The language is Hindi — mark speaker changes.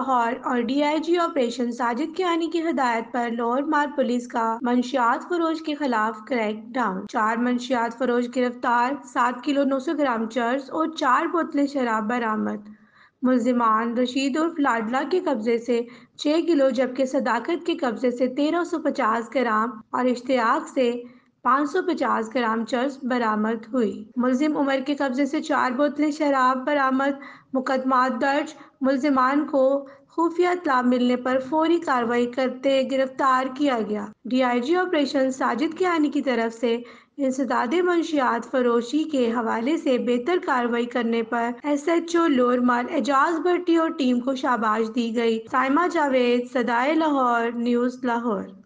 Speaker 1: लाहौर और डीआईजी ऑपरेशन साजिद कियानी की हिदायत पर लाहौर मार पुलिस का मंशियात फरोश के खिलाफ क्रैक डाउन। 4 मंशियात फरोश गिरफ्तार, 7 किलो 900 ग्राम चर्स और 4 बोतलें शराब बरामद। मुल्जिमान रशीद उर्फ लाडला के कब्जे से 6 किलो जबकि सदाकत के कब्जे से 1350 ग्राम और इश्तियाक से 550 ग्राम चर्स बरामद हुई। मुलजिम उमर के कब्जे से 4 बोतलें शराब बरामद। मुकदमा दर्ज। मुल्जिमान को खुफिया इत्तला मिलने पर फौरी कार्रवाई करते गिरफ्तार किया गया। डीआईजी ऑपरेशन साजिद कियानी की तरफ से इंसदाद मंशियात फरोशी के हवाले से बेहतर कार्रवाई करने पर एसएचओ लोरमल एजाज भट्टी और टीम को शाबाश दी गई। साइमा जावेद, सदाए लाहौर, न्यूज़ लाहौर।